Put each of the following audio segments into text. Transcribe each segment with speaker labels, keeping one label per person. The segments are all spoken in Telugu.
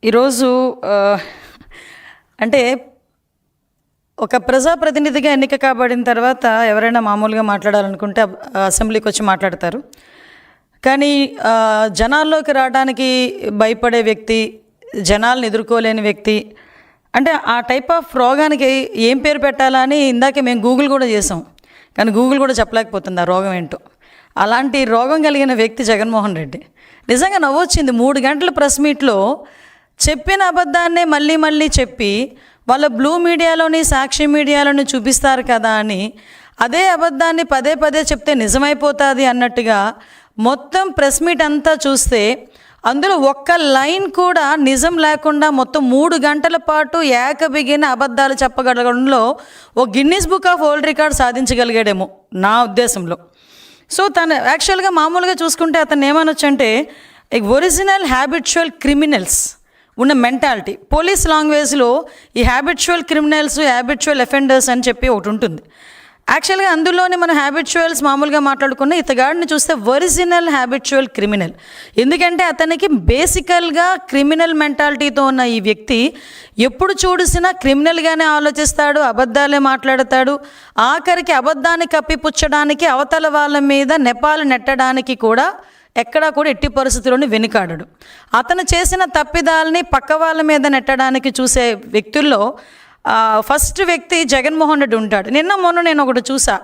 Speaker 1: ఈరోజు అంటే ఒక ప్రజాప్రతినిధిగా ఎన్నిక కాబడిన తర్వాత ఎవరైనా మామూలుగా మాట్లాడాలనుకుంటే అసెంబ్లీకి వచ్చి మాట్లాడతారు. కానీ జనాల్లోకి రావడానికి భయపడే వ్యక్తి, జనాలను ఎదుర్కోలేని వ్యక్తి, అంటే ఆ టైప్ ఆఫ్ రోగానికి ఏం పేరు పెట్టాలా అని ఇందాకే మేము గూగుల్ కూడా చేసాం. కానీ గూగుల్ కూడా చెప్పలేకపోతుంది ఆ రోగం ఏంటో. అలాంటి రోగం కలిగిన వ్యక్తి జగన్మోహన్ రెడ్డి. నిజంగా నవ్వొచ్చింది. 3 గంటల ప్రెస్ మీట్లో చెప్పిన అబద్ధాన్నే మళ్ళీ మళ్ళీ చెప్పి వాళ్ళ బ్లూ మీడియాలోని సాక్షి మీడియాలోని చూపిస్తారు కదా అని అదే అబద్ధాన్ని పదే పదే చెప్తే నిజమైపోతుంది అన్నట్టుగా మొత్తం ప్రెస్ మీట్ అంతా చూస్తే అందులో ఒక్క లైన్ కూడా నిజం లేకుండా మొత్తం 3 గంటల పాటు ఏకబిగిన అబద్ధాలు చెప్పగలగడంలో ఓ Guinness book of world record సాధించగలిగాడేమో నా ఉద్దేశంలో. సో తను యాక్చువల్గా మామూలుగా చూసుకుంటే అతను ఏమనొచ్చంటే ఒరిజినల్ హ్యాబిచువల్ క్రిమినల్స్ ఉన్న మెంటాలిటీ. పోలీస్ లాంగ్వేజ్లో ఈ హ్యాబిచువల్ క్రిమినల్స్, హ్యాబిచువల్ అఫెండర్స్ అని చెప్పి ఒకటి ఉంటుంది. యాక్చువల్గా అందులోనే మనం హ్యాబిచువల్స్ మామూలుగా మాట్లాడుకున్న ఇతగాడిని చూస్తే ఒరిజినల్ హ్యాబిచువల్ క్రిమినల్. ఎందుకంటే అతనికి బేసికల్గా క్రిమినల్ మెంటాలిటీతో ఉన్న ఈ వ్యక్తి ఎప్పుడు చూసినా క్రిమినల్గానే ఆలోచిస్తాడు, అబద్ధాలే మాట్లాడతాడు. ఆఖరికి అబద్ధాన్ని కప్పిపుచ్చడానికి అవతల వాళ్ళ మీద నెపాలు నెట్టడానికి కూడా ఎక్కడా కూడా ఎట్టి పరిస్థితుల్లోనూ వెనుకాడడు. అతను చేసిన తప్పిదాలని పక్క వాళ్ళ మీద నెట్టడానికి చూసే వ్యక్తుల్లో ఫస్ట్ వ్యక్తి జగన్మోహన్ రెడ్డి ఉంటాడు. మొన్న నేను ఒకటి చూసా.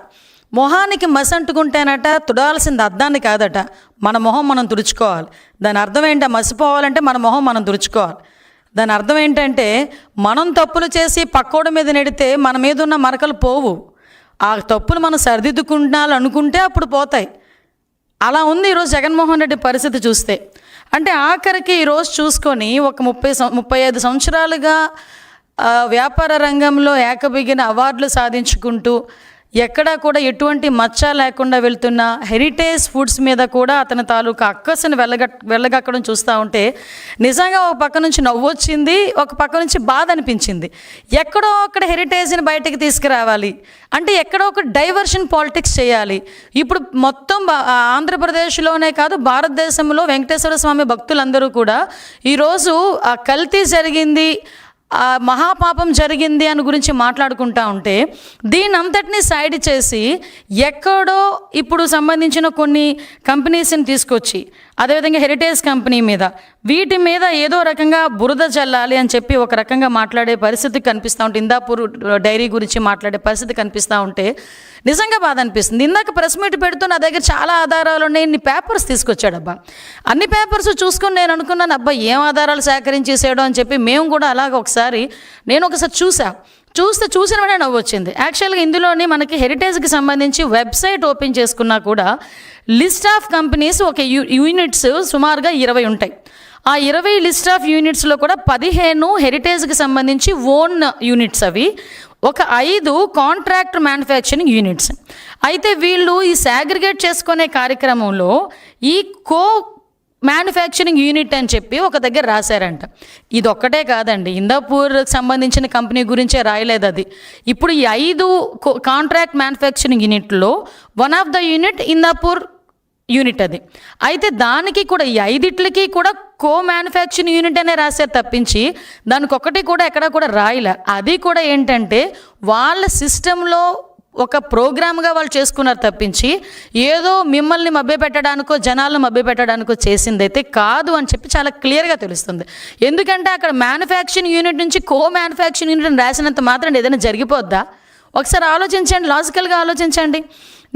Speaker 1: మొహానికి మసి అంటుకుంటేనట తుడాల్సింది అద్దాన్ని కాదట, మన మొహం మనం తుడుచుకోవాలి. దాని అర్థం ఏంటి? మసిపోవాలంటే మన మొహం మనం తుడుచుకోవాలి. దాని అర్థం ఏంటంటే మనం తప్పులు చేసి పక్కోడి మీద నెడితే మన మీద ఉన్న మరకలు పోవు. ఆ తప్పులు మనం సరిదిద్దుకుంటున్నాలనుకుంటే అప్పుడు పోతాయి. అలా ఉంది ఈరోజు జగన్మోహన్ రెడ్డి పరిస్థితి చూస్తే. అంటే ఆఖరికి ఈరోజు చూసుకొని ఒక 35 సంవత్సరాలుగా వ్యాపార రంగంలో ఏకబిగిన అవార్డులు సాధించుకుంటూ ఎక్కడా కూడా ఎటువంటి మచ్చ లేకుండా వెళ్తున్న హెరిటేజ్ ఫుడ్స్ మీద కూడా అతని తాలూకా అక్కసుని వెళ్ళగక్కడం చూస్తూ ఉంటే నిజంగా ఒక పక్క నుంచి నవ్వొచ్చింది, ఒక పక్క నుంచి బాధ అనిపించింది. ఎక్కడో అక్కడ హెరిటేజ్ని బయటకు తీసుకురావాలి అంటే ఎక్కడో ఒక డైవర్షన్ పాలిటిక్స్ చేయాలి. ఇప్పుడు మొత్తం ఆంధ్రప్రదేశ్లోనే కాదు భారతదేశంలో వెంకటేశ్వర స్వామి భక్తులందరూ కూడా ఈరోజు ఆ కల్తీ జరిగింది, మహాపాపం జరిగింది అని గురించి మాట్లాడుకుంటా ఉంటే దీని అంతటినీ సైడ్ చేసి ఎక్కడో ఇప్పుడు సంబంధించిన కొన్ని కంపెనీస్ని తీసుకొచ్చి అదేవిధంగా హెరిటేజ్ కంపెనీ మీద వీటి మీద ఏదో రకంగా బురద జల్లాలి అని చెప్పి ఒక రకంగా మాట్లాడే పరిస్థితి కనిపిస్తూ ఉంటే, ఇందాపూర్ డైరీ గురించి మాట్లాడే పరిస్థితి కనిపిస్తూ ఉంటే నిజంగా బాధ అనిపిస్తుంది. ఇందాక ప్రెస్ మీట్ పెడుతూ నా దగ్గర చాలా ఆధారాలు ఉన్నాయి, ఇన్ని పేపర్స్ తీసుకొచ్చాడబ్బా. అన్ని పేపర్స్ చూసుకుని నేను అనుకున్నాను, అబ్బా ఏం ఆధారాలు సేకరించేసాడో అని చెప్పి మేము కూడా అలాగ ఒకసారి చూసిన వెంటనే నవ్వు వచ్చింది. యాక్చువల్గా ఇందులోని మనకి హెరిటేజ్కి సంబంధించి వెబ్సైట్ ఓపెన్ చేసుకున్నా కూడా లిస్ట్ ఆఫ్ కంపెనీస్ ఒక యూనిట్స్ సుమారుగా 20 ఉంటాయి. ఆ 20 లిస్ట్ ఆఫ్ యూనిట్స్లో కూడా 15 హెరిటేజ్కి సంబంధించి ఓన్ యూనిట్స్, అవి ఒక 5 కాంట్రాక్ట్ మ్యానుఫ్యాక్చరింగ్ యూనిట్స్. అయితే వీళ్ళు ఈ సాగ్రిగేట్ చేసుకునే కార్యక్రమంలో ఈ మ్యానుఫ్యాక్చరింగ్ యూనిట్ అని చెప్పి ఒక దగ్గర రాశారంట. ఇది ఒక్కటే కాదండి, ఇందాపూర్కి సంబంధించిన కంపెనీ గురించే రాయలేదు అది. ఇప్పుడు ఈ 5 కాంట్రాక్ట్ మ్యానుఫ్యాక్చరింగ్ యూనిట్లో one of the unit Indapur unit అది. అయితే దానికి కూడా ఈ 5టికి కూడా మ్యానుఫ్యాక్చరింగ్ యూనిట్ అనే రాశారు తప్పించి దానికి ఒక్కటి కూడా ఎక్కడా కూడా రాయలే. అది కూడా ఏంటంటే వాళ్ళ సిస్టంలో ఒక ప్రోగ్రామ్గా వాళ్ళు చేసుకున్నారు తప్పించి ఏదో మిమ్మల్ని మభ్యపెట్టడానికో జనాలను మభ్యపెట్టడానికో చేసిందైతే కాదు అని చెప్పి చాలా క్లియర్గా తెలుస్తుంది. ఎందుకంటే అక్కడ మ్యానుఫ్యాక్చరింగ్ యూనిట్ నుంచి మ్యానుఫ్యాక్చరింగ్ యూనిట్ రాసినంత మాత్రం ఏదైనా జరిగిపోద్దా? ఒకసారి ఆలోచించండి, లాజికల్గా ఆలోచించండి.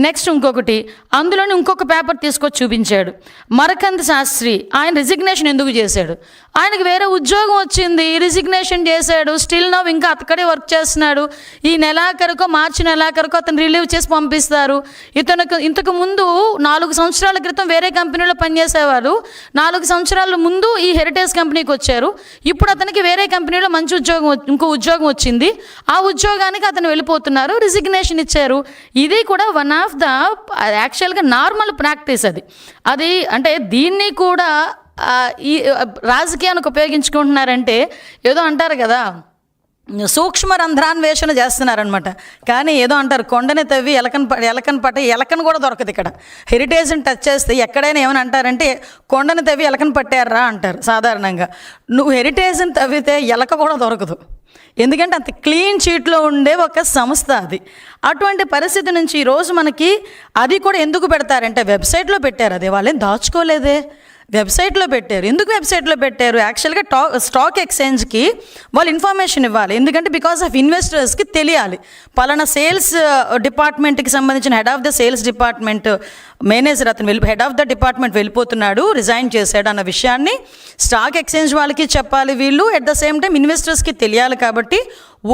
Speaker 1: నెక్స్ట్ ఇంకొకటి, అందులోని ఇంకొక పేపర్ తీసుకొచ్చి చూపించాడు. మరకంద్ శాస్త్రి ఆయన రిజిగ్నేషన్ ఎందుకు చేశాడు? ఆయనకు వేరే ఉద్యోగం వచ్చింది, రిజిగ్నేషన్ చేశాడు. స్టిల్ నవ్ ఇంకా అక్కడే వర్క్ చేస్తున్నాడు. ఈ మార్చి నెలాఖరుకో అతను రిలీవ్ చేసి పంపిస్తారు. ఇంతకు ముందు 4 సంవత్సరాల క్రితం వేరే కంపెనీలో పనిచేసేవారు. 4 సంవత్సరాల ముందు ఈ హెరిటేజ్ కంపెనీకి వచ్చారు. ఇప్పుడు అతనికి వేరే కంపెనీలో మంచి ఇంకో ఉద్యోగం వచ్చింది. ఆ ఉద్యోగానికి అతను వెళ్ళిపోతున్నారు, రిజిగ్నేషన్ ఇచ్చారు. ఇది కూడా వన్ ఆఫ్ ద యాక్చువల్గా నార్మల్ ప్రాక్టీస్ అది. అంటే దీన్ని కూడా ఈ రాజకీయానికి ఉపయోగించుకుంటున్నారంటే ఏదో అంటారు కదా, సూక్ష్మ రంధ్రాన్వేషణ చేస్తున్నారనమాట. కానీ ఏదో అంటారు, కొండని తవ్వి ఎలకను కూడా దొరకదు. ఇక్కడ హెరిటేజ్ని టచ్ చేస్తే ఎక్కడైనా ఏమని అంటారంటే కొండని తవ్వి ఎలకను పట్టారా అంటారు సాధారణంగా. నువ్వు హెరిటేజ్ని తవ్వితే ఎలక కూడా దొరకదు, ఎందుకంటే అంత క్లీన్ షీట్లో ఉండే ఒక సంస్థ అది. అటువంటి పరిస్థితి నుంచి ఈరోజు మనకి అది కూడా ఎందుకు పెడతారంటే వెబ్సైట్లో పెట్టారు. అది వాళ్ళేం దాచుకోలేదే, వెబ్సైట్లో పెట్టారు. ఎందుకు వెబ్సైట్లో పెట్టారు? యాక్చువల్గా స్టాక్ ఎక్స్చేంజ్కి వాళ్ళు ఇన్ఫర్మేషన్ ఇవ్వాలి. ఎందుకంటే బికాస్ ఆఫ్ ఇన్వెస్టర్స్కి తెలియాలి పలానా సేల్స్ డిపార్ట్మెంట్కి సంబంధించిన head of the sales department manager అతను హెడ్ ఆఫ్ ద డిపార్ట్మెంట్ వెళ్ళిపోతున్నాడు, రిజైన్ చేశాడు అన్న విషయాన్ని స్టాక్ ఎక్స్చేంజ్ వాళ్ళకి చెప్పాలి వీళ్ళు. ఎట్ ద సేమ్ టైం ఇన్వెస్టర్స్కి తెలియాలి కాబట్టి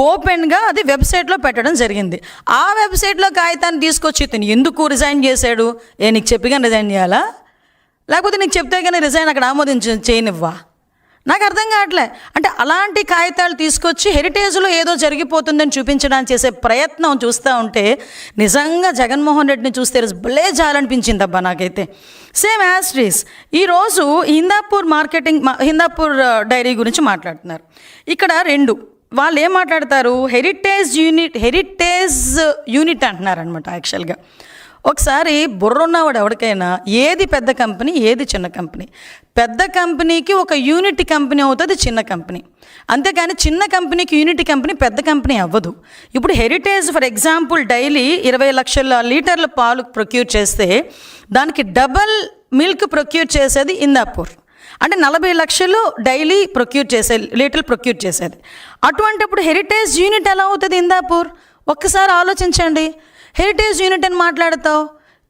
Speaker 1: ఓపెన్గా అది వెబ్సైట్లో పెట్టడం జరిగింది. ఆ వెబ్సైట్లో కాగితాన్ని తీసుకొచ్చి ఇతను ఎందుకు రిజైన్ చేశాడు? నీకు చెప్పిగా రిజైన్ చేయాలా, లేకపోతే నీకు చెప్తే కానీ రిజైన్ అక్కడ చేయనివ్వా? నాకు అర్థం కావట్లే. అంటే అలాంటి కాగితాలు తీసుకొచ్చి హెరిటేజ్లో ఏదో జరిగిపోతుందని చూపించడానికి చేసే ప్రయత్నం చూస్తూ ఉంటే నిజంగా జగన్మోహన్ రెడ్డిని చూస్తే భలే జాలనిపించింది అబ్బా నాకైతే. సేమ్ యాస్ట్రీస్ ఈరోజు హిందాపూర్ డైరీ గురించి మాట్లాడుతున్నారు. ఇక్కడ వాళ్ళు ఏం మాట్లాడతారు, హెరిటేజ్ యూనిట్ అంటున్నారనమాట. యాక్చువల్గా ఒకసారి బుర్రున్నవాడు ఎవరికైనా ఏది పెద్ద కంపెనీ ఏది చిన్న కంపెనీ, పెద్ద కంపెనీకి ఒక యూనిట్ కంపెనీ అవుతుంది చిన్న కంపెనీ, అంతేకాని చిన్న కంపెనీకి యూనిట్ కంపెనీ పెద్ద కంపెనీ అవ్వదు. ఇప్పుడు హెరిటేజ్ ఫర్ ఎగ్జాంపుల్ డైలీ 20 లక్షల లీటర్ల పాలు ప్రొక్యూర్ చేస్తే దానికి డబల్ మిల్క్ ప్రొక్యూర్ చేసేది హిందాపూర్. అంటే 40 లక్షలు డైలీ లీటర్లు ప్రొక్యూర్ చేసేది. అటువంటిప్పుడు హెరిటేజ్ యూనిట్ ఎలా అవుతుంది హిందాపూర్? ఒక్కసారి ఆలోచించండి. హెరిటేజ్ యూనిట్ అని మాట్లాడతావు.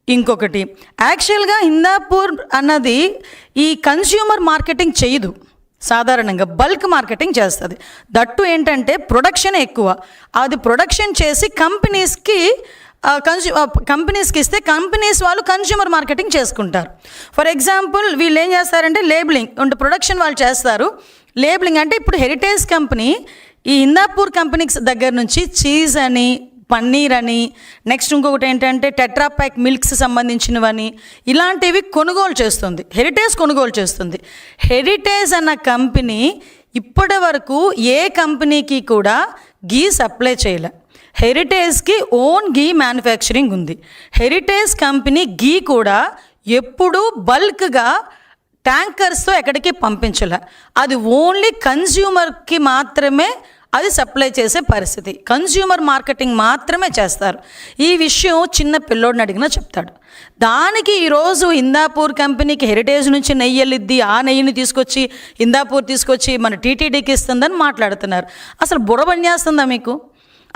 Speaker 1: ఇంకొకటి, యాక్చువల్గా హిందాపూర్ అన్నది ఈ కన్స్యూమర్ మార్కెటింగ్ చేయదు, సాధారణంగా బల్క్ మార్కెటింగ్ చేస్తుంది. దట్టు ఏంటంటే ప్రొడక్షన్ ఎక్కువ. అది ప్రొడక్షన్ చేసి కంపెనీస్కి ఇస్తే కంపెనీస్ వాళ్ళు కన్స్యూమర్ మార్కెటింగ్ చేసుకుంటారు. ఫర్ ఎగ్జాంపుల్ వీళ్ళు ఏం చేస్తారంటే లేబులింగ్ అంటే ప్రొడక్షన్ వాళ్ళు చేస్తారు. లేబులింగ్ అంటే ఇప్పుడు హెరిటేజ్ కంపెనీ ఈ హిందాపూర్ కంపెనీకి దగ్గర నుంచి చీజ్ అని, పన్నీర్ అని, నెక్స్ట్ ఇంకొకటి ఏంటంటే టెట్రాప్యాక్ మిల్క్స్ సంబంధించినవని ఇలాంటివి కొనుగోలు చేస్తుంది, హెరిటేజ్ కొనుగోలు చేస్తుంది. హెరిటేజ్ అన్న కంపెనీ ఇప్పటి వరకు ఏ కంపెనీకి కూడా గీ సప్లై చేయలే. హెరిటేజ్కి ఓన్ గీ మ్యానుఫ్యాక్చరింగ్ ఉంది. హెరిటేజ్ కంపెనీ గీ కూడా ఎప్పుడూ బల్క్గా ట్యాంకర్స్తో ఎక్కడికి పంపించలే. అది ఓన్లీ కన్జ్యూమర్కి మాత్రమే అది సప్లై చేసే పరిస్థితి. కన్జ్యూమర్ మార్కెటింగ్ మాత్రమే చేస్తారు. ఈ విషయం చిన్న పిల్లోడిని అడిగినా చెప్తాడు. దానికి ఈరోజు హిందాపూర్ కంపెనీకి హెరిటేజ్ నుంచి నెయ్యి వెళ్ళిద్ది, ఆ నెయ్యిని తీసుకొచ్చి హిందాపూర్ తీసుకొచ్చి మన టీటీడీకి ఇస్తుందని మాట్లాడుతున్నారు. అసలు బుడబన్యాస్తుందా మీకు?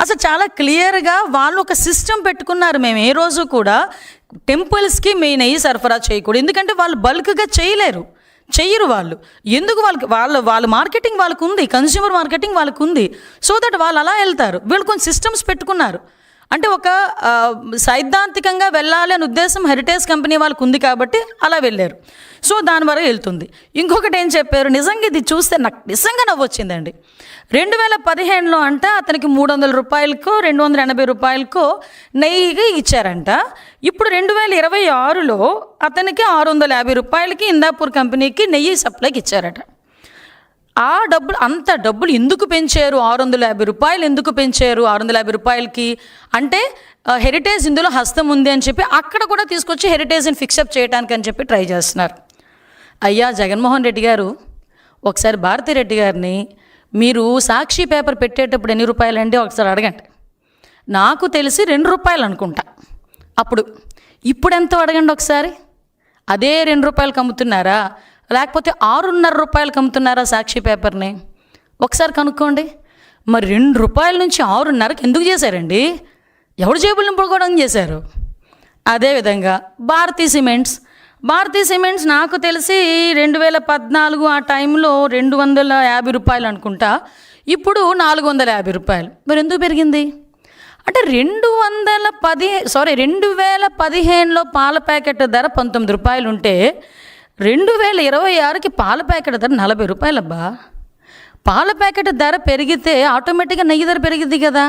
Speaker 1: అసలు చాలా క్లియర్గా వాళ్ళు ఒక సిస్టమ్ పెట్టుకున్నారు. మేము ఏ రోజు కూడా టెంపుల్స్కి మీ నెయ్యి సరఫరా చేయకూడదు, ఎందుకంటే వాళ్ళు బల్క్గా చెయ్యరు వాళ్ళు. ఎందుకు వాళ్ళ మార్కెటింగ్ వాళ్ళకు ఉంది, కన్స్యూమర్ మార్కెటింగ్ వాళ్ళకు ఉంది. సో దట్ వాళ్ళు అలా వెళ్తారు. వీళ్ళు కొన్ని సిస్టమ్స్ పెట్టుకున్నారు. అంటే ఒక సైద్ధాంతికంగా వెళ్ళాలి అనే ఉద్దేశం హెరిటేజ్ కంపెనీ వాళ్ళకు ఉంది కాబట్టి అలా వెళ్ళారు. సో దాని వరకు వెళ్తుంది. ఇంకొకటి ఏం చెప్పారు, నిజంగా ఇది చూస్తే నాకు నిజంగా నవ్వొచ్చిందండి. 2015లో అంట అతనికి 300 రూపాయలకో 280 రూపాయలకో నెయ్యి ఇచ్చారంట. ఇప్పుడు 2026లో అతనికి 650 రూపాయలకి హిందాపూర్ కంపెనీకి నెయ్యి సప్లైకి ఇచ్చారట. ఆ అంత డబ్బులు ఎందుకు పెంచారు? 650 రూపాయలు ఎందుకు పెంచారు? 650 రూపాయలకి అంటే హెరిటేజ్ ఇందులో హస్తం ఉంది అని చెప్పి అక్కడ కూడా తీసుకొచ్చి హెరిటేజ్ని ఫిక్సప్ చేయడానికి అని చెప్పి ట్రై చేస్తున్నారు. అయ్యా జగన్మోహన్ రెడ్డి గారు, ఒకసారి భారతిరెడ్డి గారిని మీరు సాక్షి పేపర్ పెట్టేటప్పుడు ఎన్ని రూపాయలండి ఒకసారి అడగండి. నాకు తెలిసి 2 రూపాయలు అనుకుంటా అప్పుడు. ఇప్పుడు ఎంతో అడగండి ఒకసారి. అదే 2 రూపాయలకి అమ్ముతున్నారా, లేకపోతే 6.5 రూపాయలకి అమ్ముతున్నారా సాక్షి పేపర్ని? ఒకసారి కనుక్కోండి. మరి 2 రూపాయల నుంచి 6.5కి ఎందుకు చేశారండి? ఎవడు జేబులు నింపుకోవడం చేశారు? అదేవిధంగా భారతీ సిమెంట్స్ నాకు తెలిసి 2014 ఆ టైంలో 250 రూపాయలు అనుకుంటా, ఇప్పుడు 450 రూపాయలు. మరి ఎందుకు పెరిగింది? అంటే 2015లో పాల ప్యాకెట్ ధర 19 రూపాయలు ఉంటే 2026కి పాల ప్యాకెట్ ధర 40 రూపాయలు. అబ్బా, పాల ప్యాకెట్ ధర పెరిగితే ఆటోమేటిక్గా నెయ్యి ధర పెరిగిద్ది కదా.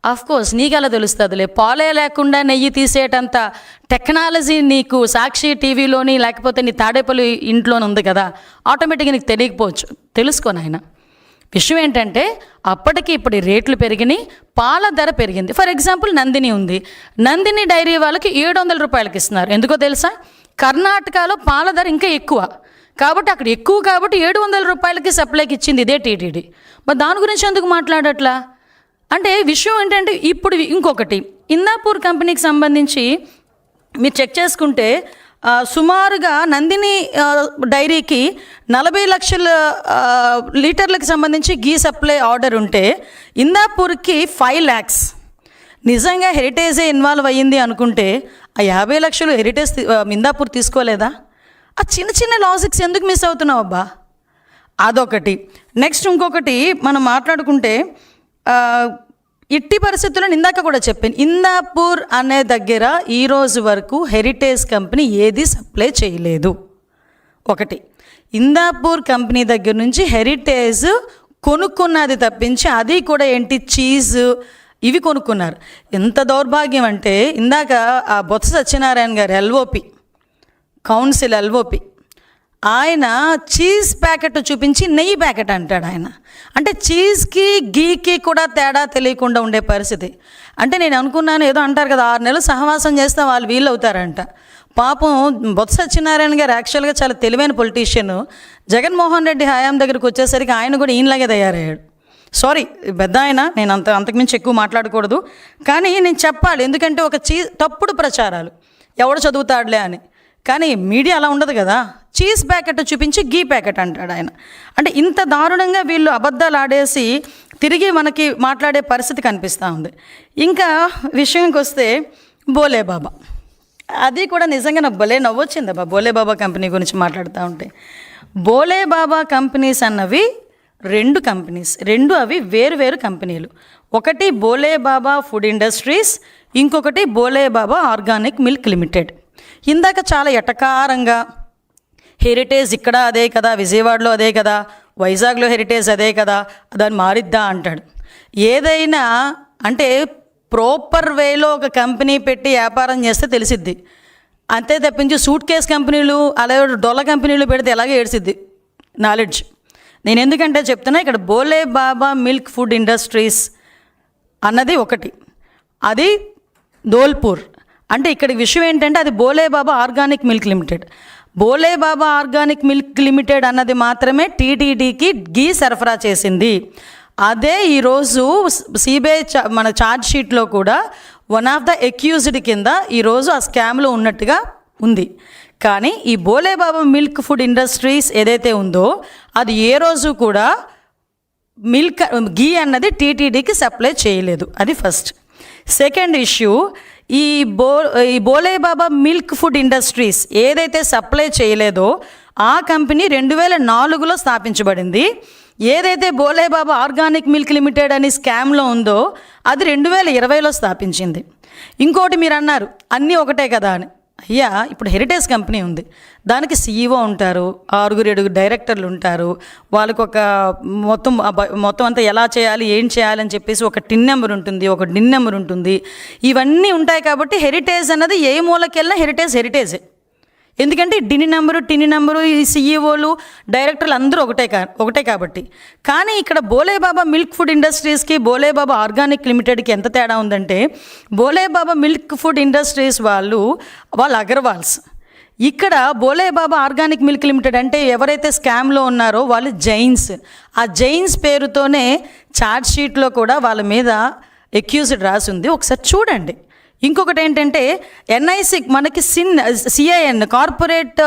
Speaker 1: ఆఫ్కోర్స్ నీకు ఎలా తెలుస్తుందిలే, పాలే లేకుండా నెయ్యి తీసేటంత టెక్నాలజీ నీకు సాక్షి టీవీలోని లేకపోతే నీ తాడేపల్లి ఇంట్లోనే ఉంది కదా, ఆటోమేటిక్గా నీకు తెలియకపోవచ్చు. తెలుసుకో నాయన, విషయం ఏంటంటే అప్పటికి ఇప్పుడు రేట్లు పెరిగినాయి, పాల ధర పెరిగింది. ఫర్ ఎగ్జాంపుల్ నందిని ఉంది, నందిని డైరీ వాళ్ళకి 700 రూపాయలకి ఇస్తున్నారు. ఎందుకో తెలుసా? కర్ణాటకలో పాల ధర ఇంకా ఎక్కువ కాబట్టి అక్కడ ఎక్కువ కాబట్టి 700 రూపాయలకి సప్లైకి ఇచ్చింది ఇదే టీటీడీ. మరి దాని గురించి ఎందుకు మాట్లాడట్లా అంటే విషయం ఏంటంటే ఇప్పుడు ఇంకొకటి ఇందాపూర్ కంపెనీకి సంబంధించి మీరు చెక్ చేసుకుంటే సుమారుగా నందిని డైరీకి 40 లక్షల లీటర్లకు సంబంధించి గీ సప్లై ఆర్డర్ ఉంటే ఇందాపూర్కి 5 lakhs. నిజంగా హెరిటేజే ఇన్వాల్వ్ అయ్యింది అనుకుంటే ఆ 50 లక్షలు హెరిటేజ్ ఇందాపూర్ తీసుకోలేదా? ఆ చిన్న చిన్న లాజిక్స్ ఎందుకు మిస్ అవుతున్నావు అబ్బా? అదొకటి. నెక్స్ట్ ఇంకొకటి మనం మాట్లాడుకుంటే ఇట్టి పరిస్థితుల్లో ఇందాక కూడా చెప్పాను, ఇందాపూర్ అనే దగ్గర ఈరోజు వరకు హెరిటేజ్ కంపెనీ ఏది సప్లై చేయలేదు. ఒకటి, ఇందాపూర్ కంపెనీ దగ్గర నుంచి హెరిటేజ్ కొనుక్కున్నది తప్పించి అది కూడా ఏంటి చీజ్ ఇవి కొనుక్కున్నారు. ఎంత దౌర్భాగ్యం అంటే ఇందాక ఆ బొత్స సత్యనారాయణ గారు ఎల్ఓపి కౌన్సిల్ ఎల్ఓపి ఆయన చీజ్ ప్యాకెట్ చూపించి నెయ్యి ప్యాకెట్ అంటాడు ఆయన. అంటే చీజ్కి గీకి కూడా తేడా తెలియకుండా ఉండే పరిస్థితి. అంటే నేను అనుకున్నాను ఏదో అంటారు కదా 6 నెలలు సహవాసం చేస్తే వాళ్ళు వీళ్ళు అవుతారంట. పాపం బొత్స సత్యనారాయణ గారు యాక్చువల్గా చాలా తెలివైన పొలిటీషియన్. జగన్మోహన్ రెడ్డి హయాం దగ్గరకు వచ్చేసరికి ఆయన కూడా ఈయనలాగే తయారయ్యాడు. సారీ పెద్ద ఆయన, నేను అంతకుమించి ఎక్కువ మాట్లాడకూడదు కానీ నేను చెప్పాలి. ఎందుకంటే ఒక తప్పుడు ప్రచారాలు ఎవడు చదువుతాడులే అని. కానీ మీడియా అలా ఉండదు కదా, చీజ్ ప్యాకెట్ చూపించి గీ ప్యాకెట్ అంటాడు ఆయన. అంటే ఇంత దారుణంగా వీళ్ళు అబద్ధాలు ఆడేసి తిరిగి మనకి మాట్లాడే పరిస్థితి కనిపిస్తూ ఉంది. ఇంకా విషయంకి వస్తే బోలేబాబా, అది కూడా నిజంగా నాకు భలే నవ్వొచ్చిందబ్బా బోలేబాబా కంపెనీ గురించి మాట్లాడుతూ ఉంటే. బోలేబాబా కంపెనీస్ అన్నవి 2 కంపెనీస్, అవి వేరు కంపెనీలు. ఒకటి బోలేబాబా ఫుడ్ ఇండస్ట్రీస్, ఇంకొకటి బోలేబాబా ఆర్గానిక్ మిల్క్ లిమిటెడ్. ఇందాక చాలా ఎటకారంగా హెరిటేజ్ ఇక్కడ అదే కదా, విజయవాడలో అదే కదా, వైజాగ్లో హెరిటేజ్ అదే కదా, దాన్ని మారిద్దా అంటాడు. ఏదైనా అంటే ప్రాపర్ వేలో ఒక కంపెనీ పెట్టి వ్యాపారం చేస్తే తెలిసిద్ది. అంతే తప్పించి సూట్ కేస్ కంపెనీలు అలాగే డొల్ల కంపెనీలు పెడితే ఎలాగే ఏడ్చిద్ది నాలెడ్జ్. నేను ఎందుకంటే చెప్తున్నా, ఇక్కడ బోలేబాబా మిల్క్ ఫుడ్ ఇండస్ట్రీస్ అన్నది ఒకటి, అది ధోల్పూర్. అంటే ఇక్కడ విషయం ఏంటంటే అది Bhole Baba organic milk limited. Bhole Baba organic milk limited అన్నది మాత్రమే టీటీడీకి గీ సరఫరా చేసింది. అదే ఈరోజు సిబిఐ మన ఛార్జ్ షీట్లో కూడా వన్ ఆఫ్ ద అక్యూజ్డ్ కింద ఈరోజు ఆ స్కామ్లో ఉన్నట్టుగా ఉంది. కానీ ఈ బోలేబాబా మిల్క్ ఫుడ్ ఇండస్ట్రీస్ ఏదైతే ఉందో అది ఏ రోజు కూడా గీ అన్నది టీటీడీకి సప్లై చేయలేదు. అది ఫస్ట్. సెకండ్ ఇష్యూ, ఈ బోలేబాబా మిల్క్ ఫుడ్ ఇండస్ట్రీస్ ఏదైతే సప్లై చేయలేదో ఆ కంపెనీ 2004లో స్థాపించబడింది. ఏదైతే బోలేబాబా ఆర్గానిక్ మిల్క్ లిమిటెడ్ అని స్కామ్లో ఉందో అది 2020లో స్థాపించింది. ఇంకోటి మీరు అన్నారు అన్నీ ఒకటే కదా అని. అయ్యా, ఇప్పుడు హెరిటేజ్ కంపెనీ ఉంది, దానికి CEO ఉంటారు, 6-7 డైరెక్టర్లు ఉంటారు, వాళ్ళకు ఒక మొత్తం అంతా ఎలా చేయాలి ఏం చేయాలని చెప్పేసి ఒక టిన్ నెంబర్ ఉంటుంది, ఒక డిన్ నెంబర్ ఉంటుంది, ఇవన్నీ ఉంటాయి. కాబట్టి హెరిటేజ్ అన్నది ఏ మూలకెళ్ళినా హెరిటేజే. ఎందుకంటే టిన్ నెంబరు ఈ CEOలు డైరెక్టర్లు అందరూ ఒకటే కాబట్టి. కానీ ఇక్కడ బోలేబాబా మిల్క్ ఫుడ్ ఇండస్ట్రీస్కి బోలేబాబా ఆర్గానిక్ లిమిటెడ్కి ఎంత తేడా ఉందంటే, బోలేబాబా మిల్క్ ఫుడ్ ఇండస్ట్రీస్ వాళ్ళు అగర్వాల్స్. ఇక్కడ బోలేబాబా ఆర్గానిక్ మిల్క్ లిమిటెడ్ అంటే ఎవరైతే స్కామ్లో ఉన్నారో వాళ్ళు జైన్స్. ఆ జైన్స్ పేరుతోనే ఛార్జ్ షీట్లో కూడా వాళ్ళ మీద అక్యూజ్డ్ రాసి ఉంది, ఒకసారి చూడండి. ఇంకొకటి ఏంటంటే NIC మనకి CIN కార్పొరేట్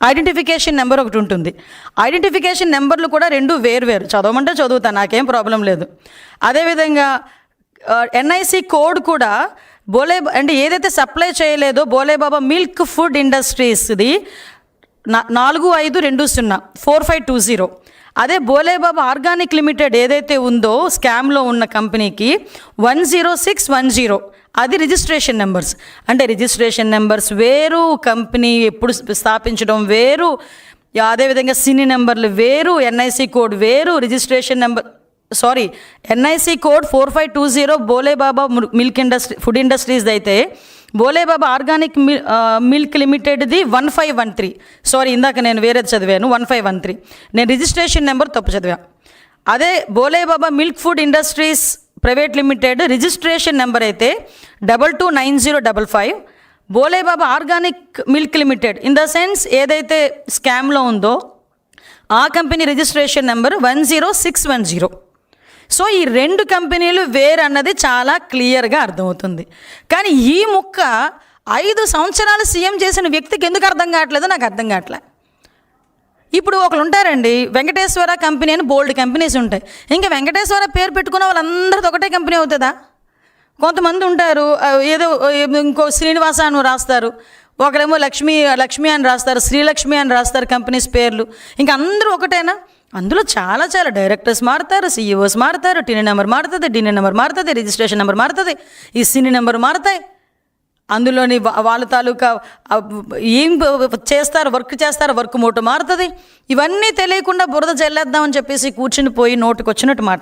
Speaker 1: ఐడెంటిఫికేషన్ నెంబర్ ఒకటి ఉంటుంది. ఐడెంటిఫికేషన్ నెంబర్లు కూడా 2 వేరు. చదవమంటే చదువుతాను, నాకేం ప్రాబ్లం లేదు. అదేవిధంగా NIC కోడ్ కూడా అంటే ఏదైతే సప్లై చేయలేదో బోలేబాబా మిల్క్ ఫుడ్ ఇండస్ట్రీస్ది 4520 4520. అదే బోలేబాబా ఆర్గానిక్ లిమిటెడ్ ఏదైతే ఉందో స్కామ్లో ఉన్న కంపెనీకి 10610, అది రిజిస్ట్రేషన్ నెంబర్స్. అంటే రిజిస్ట్రేషన్ నెంబర్స్ వేరు, కంపెనీ ఎప్పుడు స్థాపించడం వేరు, అదేవిధంగా సిని నెంబర్లు వేరు, NIC కోడ్ వేరు, registration number NIC code 4520 Bhole Baba milk food industries అయితే బోలేబాబా ఆర్గానిక్ మిల్క్ లిమిటెడ్ది 1513. సారీ, ఇందాక నేను వేరేది చదివాను, 1513. నేను రిజిస్ట్రేషన్ నెంబర్ తప్పు చదివా. అదే Bhole Baba milk food industries private limited registration number అయితే 229055. Bhole Baba organic milk limited in the sense ఏదైతే స్కామ్లో ఉందో ఆ కంపెనీ రిజిస్ట్రేషన్ నెంబర్ 10610. సో ఈ రెండు కంపెనీలు వేరు అన్నది చాలా క్లియర్గా అర్థమవుతుంది. కానీ ఈ ముక్క 5 సంవత్సరాలు సీఎం చేసిన వ్యక్తికి ఎందుకు అర్థం కావట్లేదో నాకు అర్థం కావట్లే. ఇప్పుడు ఒకరు ఉంటారండి, వెంకటేశ్వర కంపెనీ అని బోల్డ్ కంపెనీస్ ఉంటాయి. ఇంకా వెంకటేశ్వర పేరు పెట్టుకున్న వాళ్ళందరిది ఒకటే కంపెనీ అవుతుందా? కొంతమంది ఉంటారు, ఏదో ఇంకో శ్రీనివాస అని రాస్తారు, ఒకరేమో లక్ష్మి అని రాస్తారు, శ్రీలక్ష్మి అని రాస్తారు కంపెనీస్ పేర్లు. ఇంకా అందరూ ఒకటేనా? అందులో చాలా డైరెక్టర్స్ మారుతారు, సీఈఓస్ మారుతారు, టీనీ నెంబర్ మారుతుంది, డీనీ నెంబర్ మారుతుంది, రిజిస్ట్రేషన్ నెంబర్ మారుతుంది, ఈ సినీ నెంబర్ మారుతాయి. అందులోని వాళ్ళ తాలూకా ఏం చేస్తారు, వర్క్ మోటో మారుతుంది. ఇవన్నీ తెలియకుండా బురద జల్లేద్దామని చెప్పేసి కూర్చుని పోయి నోటికి వచ్చినట్టు